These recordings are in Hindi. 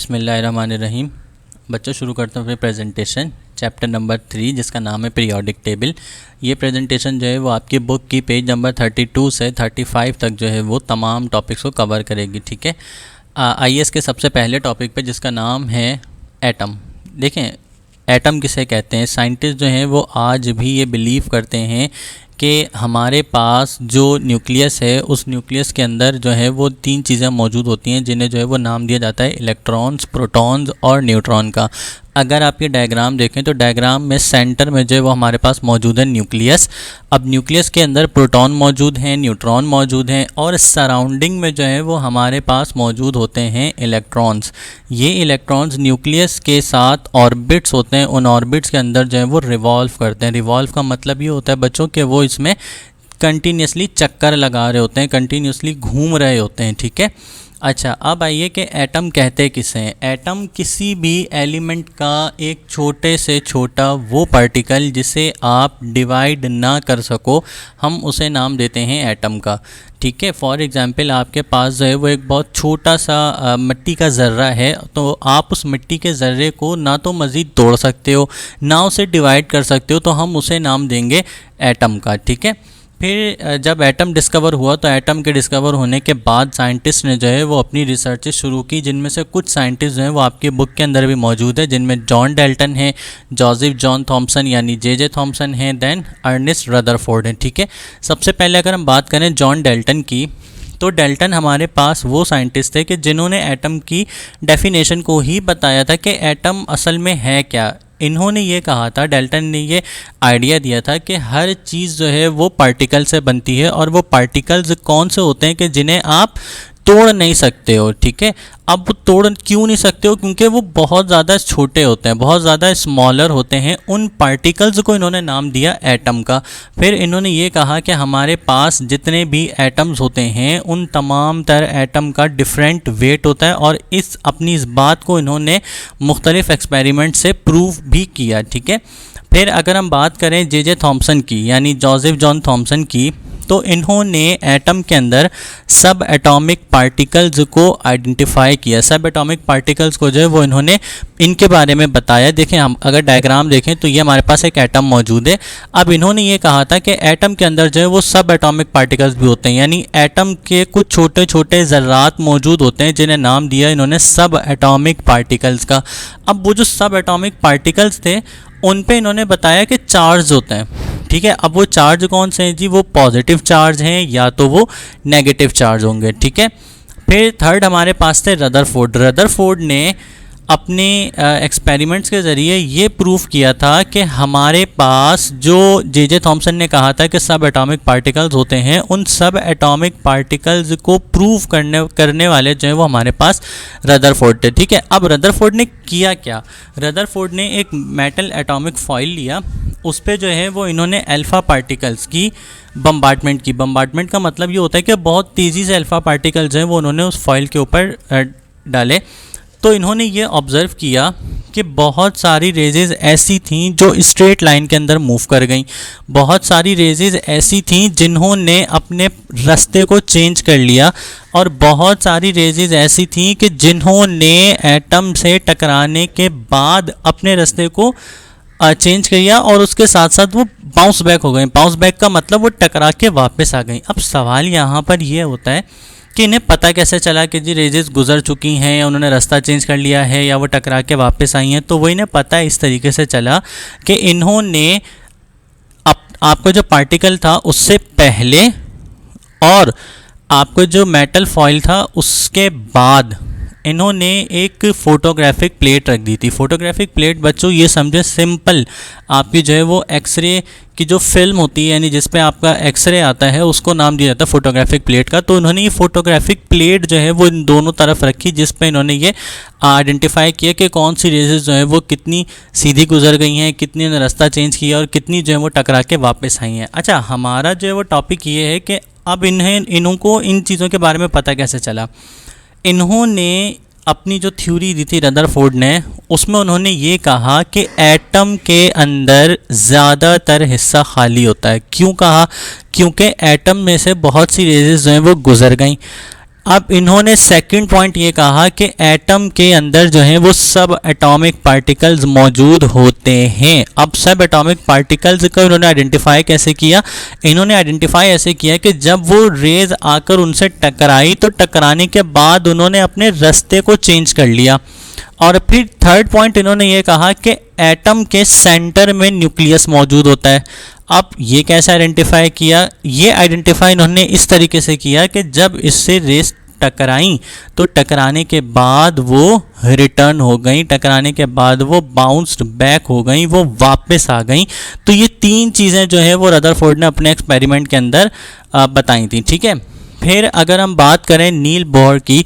बिस्मिल्लाहिर्रहमानिर्रहीम। बच्चों, शुरू करते हैं अपनी प्रेजेंटेशन चैप्टर नंबर 3 जिसका नाम है पीरियोडिक टेबल। ये प्रेजेंटेशन जो है वो आपकी बुक की पेज नंबर 32 से 35 तक जो है वो तमाम टॉपिक्स को कवर करेगी। ठीक है, आइए इसके सबसे पहले टॉपिक पे जिसका नाम है एटम। देखें, एटम किसे कहते हैं। साइंटिस्ट जो हैं वो आज भी ये बिलीव करते हैं कि हमारे पास जो न्यूक्लियस है उस न्यूक्लियस के अंदर जो है वो 3 चीज़ें मौजूद होती हैं जिन्हें जो है वो नाम दिया जाता है इलेक्ट्रॉन्स, प्रोटॉन्स और न्यूट्रॉन का। अगर आप ये डायग्राम देखें तो डायग्राम में सेंटर में जो है वो हमारे पास मौजूद है न्यूक्लियस। अब न्यूक्लियस के अंदर प्रोटॉन मौजूद हैं, न्यूट्रॉन मौजूद हैं और सराउंडिंग में जो है वो हमारे पास मौजूद होते हैं इलेक्ट्रॉन्स। ये इलेक्ट्रॉन्स न्यूक्लियस के साथ ऑर्बिट्स होते हैं, उन ऑर्बिट्स के अंदर जो है वो रिवॉल्व करते हैं। रिवॉल्व का मतलब ये होता है बच्चों कि वो इसमें कंटिन्यूसली चक्कर लगा रहे होते हैं, कंटिन्यूसली घूम रहे होते हैं। ठीक है, अच्छा, अब आइए कि एटम कहते किसे हैं। एटम किसी भी एलिमेंट का एक छोटे से छोटा वो पार्टिकल जिसे आप डिवाइड ना कर सको, हम उसे नाम देते हैं एटम का। ठीक है, फॉर एग्जांपल आपके पास जो है वो एक बहुत छोटा सा मिट्टी का ज़र्रा है, तो आप उस मिट्टी के ज़र्रे को ना तो मज़ीद तोड़ सकते हो ना उसे डिवाइड कर सकते हो, तो हम उसे नाम देंगे एटम का। ठीक है, फिर जब एटम डिस्कवर हुआ तो एटम के डिस्कवर होने के बाद साइंटिस्ट ने जो है वो अपनी रिसर्चेस शुरू की, जिनमें से कुछ साइंटिस्ट जो हैं वो आपकी बुक के अंदर भी मौजूद है, जिनमें जॉन डेल्टन है, जोसेफ जॉन थॉमसन यानी जे थॉमसन है, देन अर्नेस्ट रदरफोर्ड है। ठीक है, सबसे पहले अगर हम बात करें जॉन डेल्टन की, तो डेल्टन हमारे पास वो साइंटिस्ट थे कि जिन्होंने एटम की डेफिनेशन को ही बताया था कि एटम असल में है क्या। इन्होंने ये कहा था, डेल्टन ने ये आइडिया दिया था कि हर चीज़ जो है वो पार्टिकल से बनती है और वो पार्टिकल्स कौन से होते हैं कि जिन्हें आप तोड़ नहीं सकते हो। ठीक है, अब वो तोड़ क्यों नहीं सकते हो? क्योंकि वो बहुत ज़्यादा छोटे होते हैं, बहुत ज़्यादा स्मॉलर होते हैं। उन पार्टिकल्स को इन्होंने नाम दिया एटम का। फिर इन्होंने ये कहा कि हमारे पास जितने भी एटम्स होते हैं उन तमाम तरह एटम का डिफरेंट वेट होता है और इस बात को इन्होंने मुख्तलिफ एक्सपेरिमेंट से प्रूव भी किया। ठीक है, फिर अगर हम बात करें जे थॉमसन की यानी जोसेफ जॉन थॉमसन की, तो इन्होंने एटम के अंदर सब एटॉमिक पार्टिकल्स को आइडेंटिफाई किया। सब एटॉमिक पार्टिकल्स को जो है वो इन्होंने इनके बारे में बताया। देखें, हम अगर डायग्राम देखें तो ये हमारे पास एक एटम मौजूद है। अब इन्होंने ये कहा था कि एटम के अंदर जो है वो सब एटॉमिक पार्टिकल्स भी होते हैं, यानी एटम के कुछ छोटे छोटे ज़र्रात मौजूद होते हैं जिन्हें नाम दिया इन्होंने सब एटॉमिक पार्टिकल्स का। अब वो जो सब एटॉमिक पार्टिकल्स थे उन पे इन्होंने बताया कि चार्ज होते हैं। ठीक है, अब वो चार्ज कौन से हैं जी? वो पॉजिटिव चार्ज हैं या तो वो नेगेटिव चार्ज होंगे। ठीक है, फिर थर्ड हमारे पास थे रदरफोर्ड। रदरफोर्ड ने अपने एक्सपेरिमेंट्स के ज़रिए ये प्रूफ किया था कि हमारे पास जो जे थॉमसन ने कहा था कि सब एटॉमिक पार्टिकल्स होते हैं, उन सब एटॉमिक पार्टिकल्स को प्रूफ करने वाले जो है वो हमारे पास रदरफोर्ड थे। ठीक है, अब रदरफोर्ड ने किया क्या? रदरफोर्ड ने एक मेटल एटॉमिक फॉइल लिया, उस पर जो है वो इन्होंने अल्फ़ा पार्टिकल्स की बम्बार्डमेंट की। बम्बार्डमेंट का मतलब ये होता है कि बहुत तेज़ी से अल्फ़ा पार्टिकल्स हैं वो उन्होंने उस फॉइल के ऊपर डाले। तो इन्होंने ये ऑब्ज़र्व किया कि बहुत सारी रेजेज़ ऐसी थीं जो स्ट्रेट लाइन के अंदर मूव कर गईं, बहुत सारी रेजेज़ ऐसी थीं जिन्होंने अपने रास्ते को चेंज कर लिया और बहुत सारी रेजेज़ ऐसी थीं कि जिन्होंने एटम से टकराने के बाद अपने रास्ते को चेंज किया और उसके साथ साथ वो बाउंस बैक हो गए। बाउंस बैक का मतलब वो टकरा के वापस आ गई। अब सवाल यहाँ पर यह होता है कि इन्हें पता कैसे चला कि जी रेजेस गुजर चुकी हैं या उन्होंने रास्ता चेंज कर लिया है या वो टकरा के वापस आई हैं? तो वो इन्हें पता इस तरीके से चला कि इन्होंने आपको जो पार्टिकल था उससे पहले और आपको जो मेटल फॉइल था उसके बाद इन्होंने एक फ़ोटोग्राफिक प्लेट रख दी थी। फ़ोटोग्राफिक प्लेट बच्चों ये समझे सिंपल आपकी जो है वो एक्सरे की जो फिल्म होती है यानी जिस पे आपका एक्सरे आता है उसको नाम दिया जाता है फ़ोटोग्राफिक प्लेट का। तो इन्होंने ये फ़ोटोग्राफिक प्लेट जो है वो इन दोनों तरफ रखी जिस पे इन्होंने ये आइडेंटिफाई किया कि कौन सी रेजेस जो है वो कितनी सीधी गुजर गई हैं, कितनी ने रास्ता चेंज किया और कितनी जो है वो टकरा के वापस आई हैं। अच्छा, हमारा जो है वो टॉपिक ये है कि अब इनको इन चीज़ों के बारे में पता कैसे चला। इन्होंने अपनी जो थ्योरी दी थी रदरफोर्ड ने, उसमें उन्होंने ये कहा कि एटम के अंदर ज़्यादातर हिस्सा खाली होता है। क्यों कहा? क्योंकि एटम में से बहुत सी रेजेस जो हैं वो गुजर गई। अब इन्होंने सेकंड पॉइंट ये कहा कि एटम के अंदर जो है वो सब एटॉमिक पार्टिकल्स मौजूद होते हैं। अब सब एटॉमिक पार्टिकल्स को इन्होंने आइडेंटिफाई कैसे किया? इन्होंने आइडेंटिफाई ऐसे किया कि जब वो रेज आकर उनसे टकराई तो टकराने के बाद उन्होंने अपने रास्ते को चेंज कर लिया। और फिर थर्ड पॉइंट इन्होंने ये कहा कि एटम के सेंटर में न्यूक्लियस मौजूद होता है। अब ये कैसे आइडेंटिफाई किया? ये आइडेंटिफाई इन्होंने इस तरीके से किया कि जब इससे रेस टकराई तो टकराने के बाद वो रिटर्न हो गई, टकराने के बाद वो बाउंस्ड बैक हो गई, वो वापस आ गई। तो ये तीन चीज़ें जो है वो रदरफोर्ड ने अपने एक्सपेरिमेंट के अंदर बताई थी। ठीक है, फिर अगर हम बात करें नील बोहर की,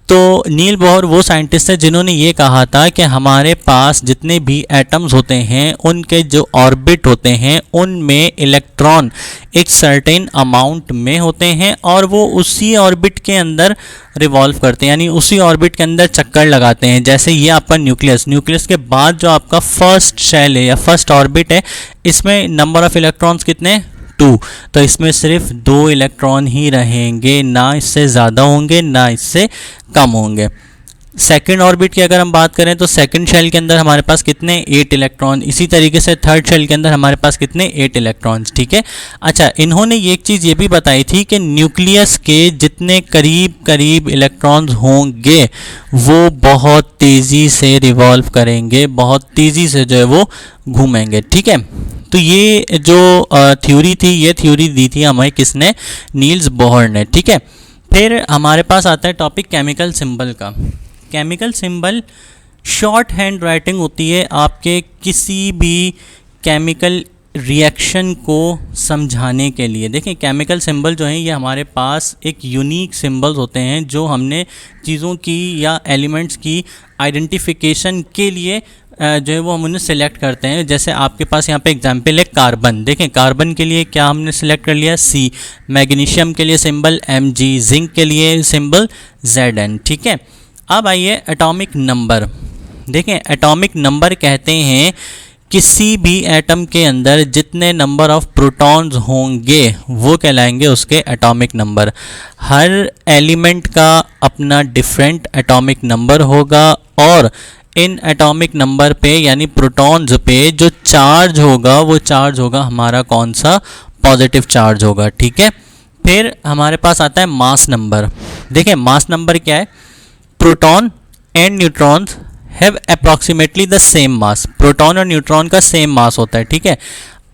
तो नील बोहर वो साइंटिस्ट है जिन्होंने ये कहा था कि हमारे पास जितने भी एटम्स होते हैं उनके जो ऑर्बिट होते हैं उनमें इलेक्ट्रॉन एक सर्टेन अमाउंट में होते हैं और वो उसी ऑर्बिट के अंदर रिवॉल्व करते हैं, यानी उसी ऑर्बिट के अंदर चक्कर लगाते हैं। जैसे ये आपका न्यूक्लियस के बाद जो आपका फर्स्ट शेल है या फर्स्ट ऑर्बिट है, इसमें नंबर ऑफ इलेक्ट्रॉन्स कितने? 2। तो इसमें सिर्फ 2 इलेक्ट्रॉन ही रहेंगे, ना इससे ज़्यादा होंगे ना इससे कम होंगे। सेकंड ऑर्बिट की अगर हम बात करें तो सेकंड शेल के अंदर हमारे पास कितने? 8 इलेक्ट्रॉन। इसी तरीके से थर्ड शेल के अंदर हमारे पास कितने? 8 इलेक्ट्रॉन्स। ठीक है। अच्छा, इन्होंने एक चीज़ ये भी बताई थी कि न्यूक्लियस के जितने करीब करीब इलेक्ट्रॉन्स होंगे वो बहुत तेज़ी से रिवॉल्व करेंगे, बहुत तेज़ी से जो है वो घूमेंगे। ठीक है, तो ये जो थ्योरी थी, ये थ्योरी दी थी हमें किसने? नील्स बोहर ने। ठीक है, फिर हमारे पास आता है टॉपिक केमिकल सिंबल का। Chemical symbol short hand writing होती है आपके किसी भी केमिकल रिएक्शन को समझाने के लिए। देखें, केमिकल सिंबल जो हैं ये हमारे पास एक यूनिक सिंबल्स होते हैं जो हमने चीज़ों की या एलिमेंट्स की आइडेंटिफिकेशन के लिए जो है वो हम उन्हें सेलेक्ट करते हैं। जैसे आपके पास यहाँ पे एग्जांपल है कार्बन। देखें, कार्बन के लिए क्या हमने सेलेक्ट कर लिया? C। मैग्नीशियम के लिए सिंबल Mg, जिंक के लिए सिंबल Zn। ठीक है, अब आइए एटॉमिक नंबर। देखें, एटॉमिक नंबर कहते हैं किसी भी एटम के अंदर जितने नंबर ऑफ प्रोटॉन्स होंगे वो कहलाएंगे उसके एटॉमिक नंबर। हर एलिमेंट का अपना डिफरेंट एटॉमिक नंबर होगा और इन एटॉमिक नंबर पे यानी प्रोटॉन्स पे जो चार्ज होगा वो चार्ज होगा हमारा कौन सा? पॉजिटिव चार्ज होगा। ठीक है, फिर हमारे पास आता है मास नंबर। देखें, मास नंबर क्या है? Proton and neutrons have approximately the same mass. Proton और न्यूट्रॉन का सेम मास होता है। ठीक है,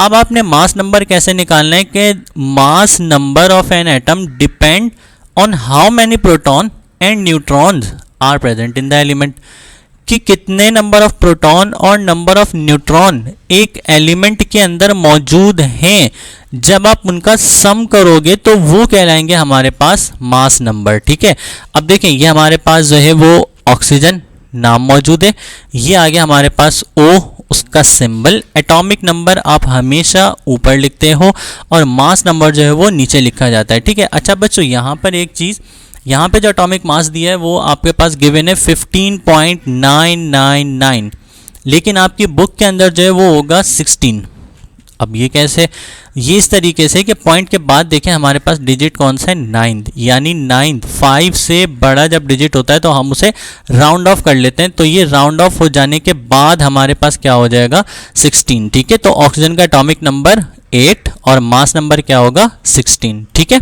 अब आपने मास नंबर कैसे निकालना है कि mass number of an atom depend on how many proton and neutrons are present in the element, कि कितने नंबर ऑफ प्रोटॉन और नंबर ऑफ न्यूट्रॉन एक एलिमेंट के अंदर मौजूद हैं। जब आप उनका सम करोगे तो वो कहलाएंगे हमारे पास मास नंबर। ठीक है, अब देखें, ये हमारे पास जो है वो ऑक्सीजन नाम मौजूद है, ये आ गया हमारे पास O, उसका सिंबल। एटॉमिक नंबर आप हमेशा ऊपर लिखते हो और मास नंबर जो है वो नीचे लिखा जाता है। ठीक है। अच्छा बच्चों, यहाँ पर एक चीज़, यहाँ पे जो एटॉमिक मास दिया है वो आपके पास गिवन है 15.999, लेकिन आपकी बुक के अंदर जो है वो होगा 16। अब ये कैसे? ये इस तरीके से कि पॉइंट के बाद देखें हमारे पास डिजिट कौन सा है? 9th, यानी 9th 5 से बड़ा जब डिजिट होता है तो हम उसे राउंड ऑफ कर लेते हैं। तो ये राउंड ऑफ हो जाने के बाद हमारे पास क्या हो जाएगा? 16। ठीक है, तो ऑक्सीजन का एटॉमिक नंबर 8 और मास नंबर क्या होगा? 16। ठीक है,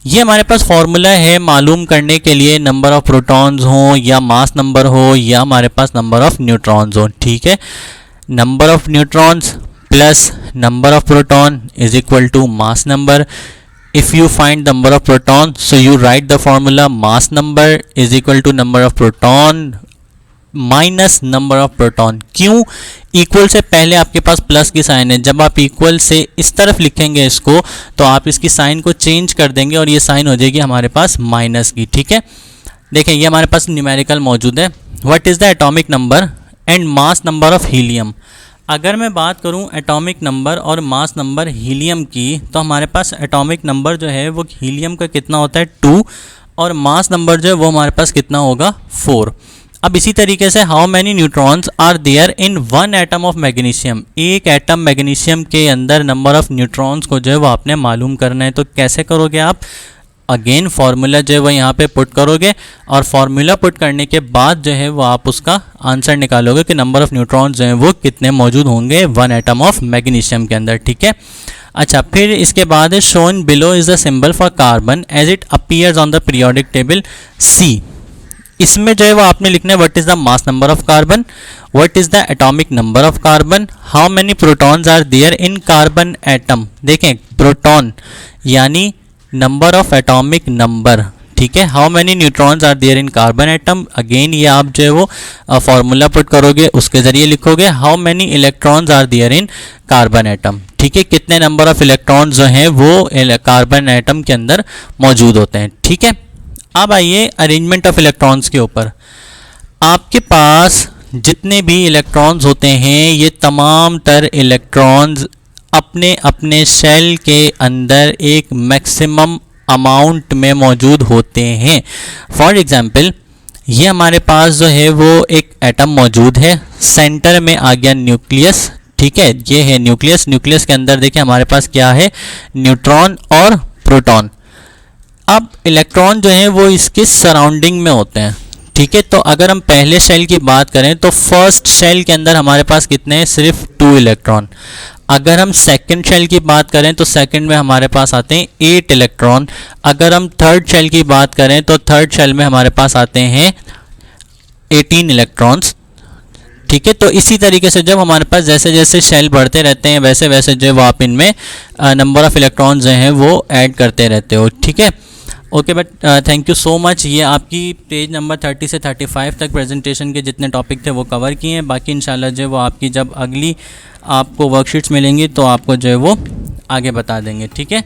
ये हमारे पास फॉर्मूला है मालूम करने के लिए नंबर ऑफ प्रोटॉन्स हो या मास नंबर हो या हमारे पास नंबर ऑफ न्यूट्रॉन्स हो। ठीक है, number of neutrons plus number of proton is equal to mass number. If you find number of proton, so you write the formula mass number is equal to number of proton minus number of proton. क्यों? इक्वल से पहले आपके पास प्लस की साइन है, जब आप इक्वल से इस तरफ लिखेंगे इसको तो आप इसकी साइन को चेंज कर देंगे और ये साइन हो जाएगी हमारे पास माइनस की। ठीक है, देखें ये हमारे पास न्यूमेरिकल मौजूद है। What is the atomic number and mass number of helium. अगर मैं बात करूं एटॉमिक नंबर और मास नंबर हीलियम की, तो हमारे पास एटॉमिक नंबर जो है वो हीलियम का कितना होता है? 2, और मास नंबर जो है वो हमारे पास कितना होगा? 4। अब इसी तरीके से how many neutrons are there in one atom of magnesium. एक एटम मैग्नीशियम के अंदर नंबर ऑफ न्यूट्रॉन्स को जो है वो आपने मालूम करना है। तो कैसे करोगे आप? अगेन फार्मूला जो है वो यहाँ पे पुट करोगे और फार्मूला पुट करने के बाद जो है वो आप उसका आंसर निकालोगे कि नंबर ऑफ़ न्यूट्रॉन्स जो हैं वो कितने मौजूद होंगे 1 एटम ऑफ मैग्नीशियम के अंदर, ठीक है। अच्छा, फिर इसके बाद है shown below is the symbol for carbon as it appears on the periodic table C. इसमें जो है वो आपने लिखना है what is the mass number of carbon, what is the atomic number of carbon, how many protons are there in carbon atom. देखें प्रोटॉन यानी नंबर ऑफ एटॉमिक नंबर, ठीक है। How many neutrons are there in carbon atom, again ये आप जो है वो फॉर्मूला पुट करोगे उसके ज़रिए लिखोगे। How many electrons are there in carbon atom, ठीक है, कितने नंबर ऑफ इलेक्ट्रॉन्स जो हैं वो कार्बन एटम के अंदर मौजूद होते हैं, ठीक है। अब आइए अरेंजमेंट ऑफ इलेक्ट्रॉन्स के ऊपर। आपके पास जितने भी इलेक्ट्रॉन्स होते हैं ये तमाम तर इलेक्ट्रॉन्स अपने अपने शेल के अंदर एक मैक्सिमम अमाउंट में मौजूद होते हैं। फॉर एग्जांपल ये हमारे पास जो है वो एक एटम मौजूद है, सेंटर में आ गया न्यूक्लियस, ठीक है, ये है न्यूक्लियस। न्यूक्लियस के अंदर देखिए हमारे पास क्या है, न्यूट्रॉन और प्रोटॉन। अब इलेक्ट्रॉन जो है वो इसके सराउंडिंग में होते हैं, ठीक है। तो अगर हम पहले शेल की बात करें तो फर्स्ट शेल के अंदर हमारे पास कितने हैं, सिर्फ 2 इलेक्ट्रॉन। अगर हम सेकंड शेल की बात करें तो सेकंड में हमारे पास आते हैं 8 इलेक्ट्रॉन। अगर हम थर्ड शेल की बात करें तो थर्ड शेल में हमारे पास आते हैं 18 इलेक्ट्रॉन्स, ठीक है। तो इसी तरीके से जब हमारे पास जैसे जैसे शेल बढ़ते रहते हैं वैसे वैसे जो वो आप इनमें नंबर ऑफ़ इलेक्ट्रॉन्स जो हैं वो ऐड करते रहते हो, ठीक है। Okay, but thank you so much. ये आपकी पेज नंबर 30 से 35 तक प्रेजेंटेशन के जितने टॉपिक थे वो कवर किए हैं। बाकी इंशाल्लाह जो है वो आपकी जब अगली आपको वर्कशीट्स मिलेंगी तो आपको जो है वो आगे बता देंगे, ठीक है।